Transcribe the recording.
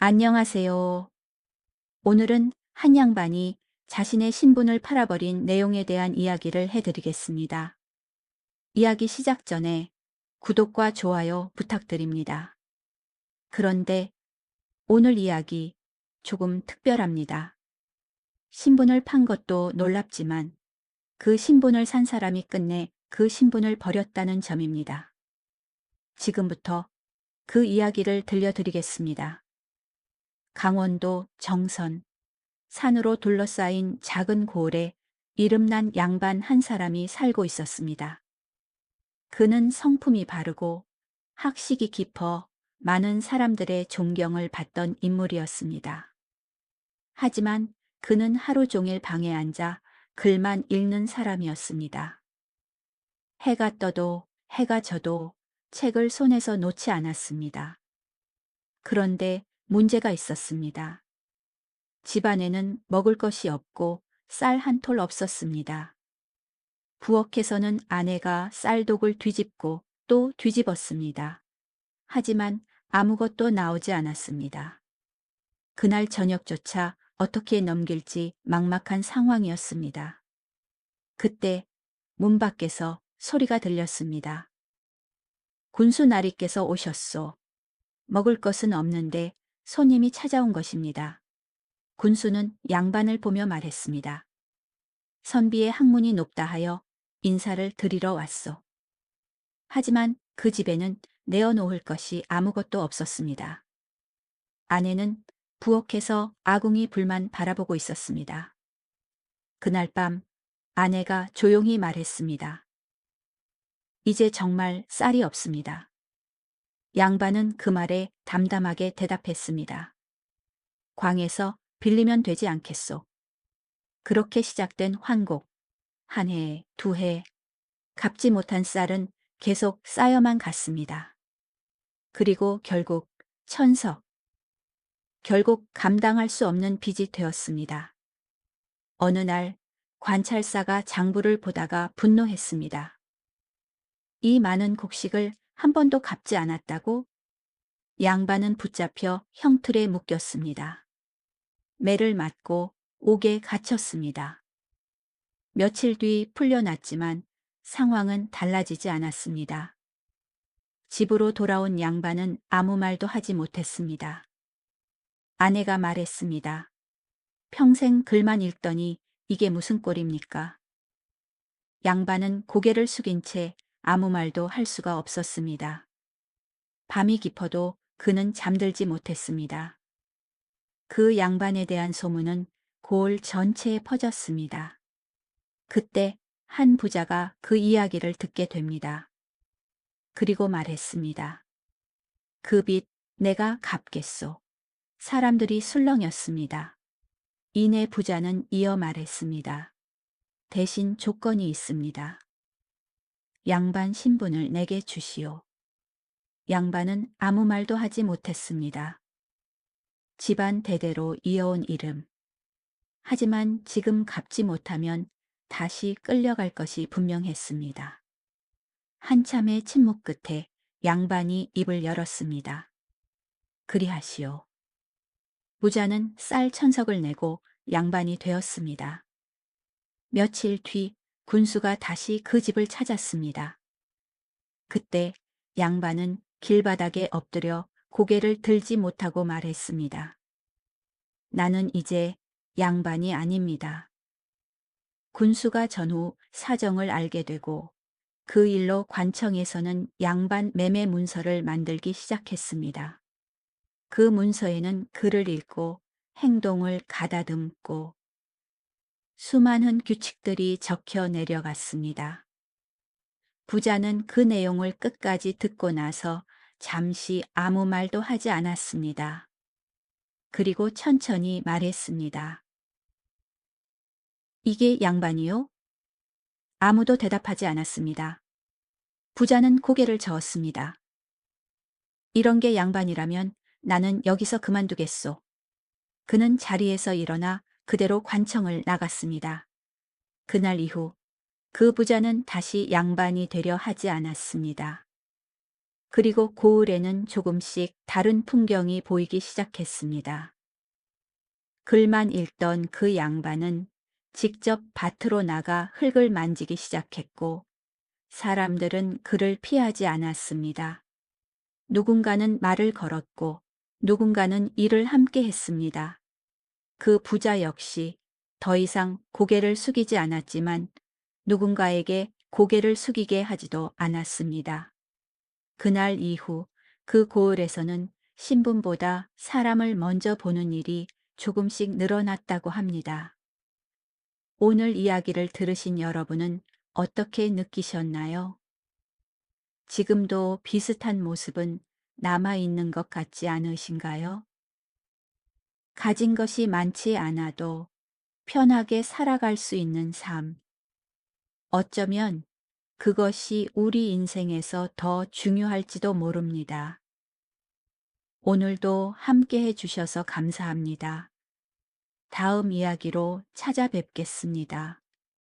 안녕하세요. 오늘은 한 양반이 자신의 신분을 팔아버린 내용에 대한 이야기를 해드리겠습니다. 이야기 시작 전에 구독과 좋아요 부탁드립니다. 그런데 오늘 이야기 조금 특별합니다. 신분을 판 것도 놀랍지만 그 신분을 산 사람이 끝내 그 신분을 버렸다는 점입니다. 지금부터 그 이야기를 들려드리겠습니다. 강원도 정선 산으로 둘러싸인 작은 고을에 이름난 양반 한 사람이 살고 있었습니다. 그는 성품이 바르고 학식이 깊어 많은 사람들의 존경을 받던 인물이었습니다. 하지만 그는 하루 종일 방에 앉아 글만 읽는 사람이었습니다. 해가 떠도 해가 져도 책을 손에서 놓지 않았습니다. 그런데 문제가 있었습니다. 집안에는 먹을 것이 없고 쌀 한 톨 없었습니다. 부엌에서는 아내가 쌀독을 뒤집고 또 뒤집었습니다. 하지만 아무것도 나오지 않았습니다. 그날 저녁조차 어떻게 넘길지 막막한 상황이었습니다. 그때 문 밖에서 소리가 들렸습니다. 군수 나리께서 오셨소. 먹을 것은 없는데 손님이 찾아온 것입니다. 군수는 양반을 보며 말했습니다. 선비의 학문이 높다 하여 인사를 드리러 왔소. 하지만 그 집에는 내어놓을 것이 아무것도 없었습니다. 아내는 부엌에서 아궁이 불만 바라보고 있었습니다. 그날 밤 아내가 조용히 말했습니다. 이제 정말 쌀이 없습니다. 양반은 그 말에 담담하게 대답했습니다. 광에서 빌리면 되지 않겠소. 그렇게 시작된 환곡, 한 해, 두 해, 갚지 못한 쌀은 계속 쌓여만 갔습니다. 그리고 결국 천석, 결국 감당할 수 없는 빚이 되었습니다. 어느 날 관찰사가 장부를 보다가 분노했습니다. 이 많은 곡식을 한 번도 갚지 않았다고? 양반은 붙잡혀 형틀에 묶였습니다. 매를 맞고 옥에 갇혔습니다. 며칠 뒤 풀려났지만 상황은 달라지지 않았습니다. 집으로 돌아온 양반은 아무 말도 하지 못했습니다. 아내가 말했습니다. 평생 글만 읽더니 이게 무슨 꼴입니까? 양반은 고개를 숙인 채 아무 말도 할 수가 없었습니다. 밤이 깊어도 그는 잠들지 못했습니다. 그 양반에 대한 소문은 고을 전체에 퍼졌습니다. 그때 한 부자가 그 이야기를 듣게 됩니다. 그리고 말했습니다. 그 빚 내가 갚겠소. 사람들이 술렁였습니다. 이내 부자는 이어 말했습니다. 대신 조건이 있습니다. 양반 신분을 내게 주시오. 양반은 아무 말도 하지 못했습니다. 집안 대대로 이어온 이름. 하지만 지금 갚지 못하면 다시 끌려갈 것이 분명했습니다. 한참의 침묵 끝에 양반이 입을 열었습니다. 그리하시오. 부자는 쌀 천석을 내고 양반이 되었습니다. 며칠 뒤 군수가 다시 그 집을 찾았습니다. 그때 양반은 길바닥에 엎드려 고개를 들지 못하고 말했습니다. 나는 이제 양반이 아닙니다. 군수가 전후 사정을 알게 되고 그 일로 관청에서는 양반 매매 문서를 만들기 시작했습니다. 그 문서에는 글을 읽고 행동을 가다듬고 수많은 규칙들이 적혀 내려갔습니다. 부자는 그 내용을 끝까지 듣고 나서 잠시 아무 말도 하지 않았습니다. 그리고 천천히 말했습니다. 이게 양반이요? 아무도 대답하지 않았습니다. 부자는 고개를 저었습니다. 이런 게 양반이라면 나는 여기서 그만두겠소. 그는 자리에서 일어나 그대로 관청을 나갔습니다. 그날 이후 그 부자는 다시 양반이 되려 하지 않았습니다. 그리고 고을에는 조금씩 다른 풍경이 보이기 시작했습니다. 글만 읽던 그 양반은 직접 밭으로 나가 흙을 만지기 시작했고 사람들은 그를 피하지 않았습니다. 누군가는 말을 걸었고 누군가는 일을 함께 했습니다. 그 부자 역시 더 이상 고개를 숙이지 않았지만 누군가에게 고개를 숙이게 하지도 않았습니다. 그날 이후 그 고을에서는 신분보다 사람을 먼저 보는 일이 조금씩 늘어났다고 합니다. 오늘 이야기를 들으신 여러분은 어떻게 느끼셨나요? 지금도 비슷한 모습은 남아 있는 것 같지 않으신가요? 가진 것이 많지 않아도 편하게 살아갈 수 있는 삶. 어쩌면 그것이 우리 인생에서 더 중요할지도 모릅니다. 오늘도 함께 해주셔서 감사합니다. 다음 이야기로 찾아뵙겠습니다.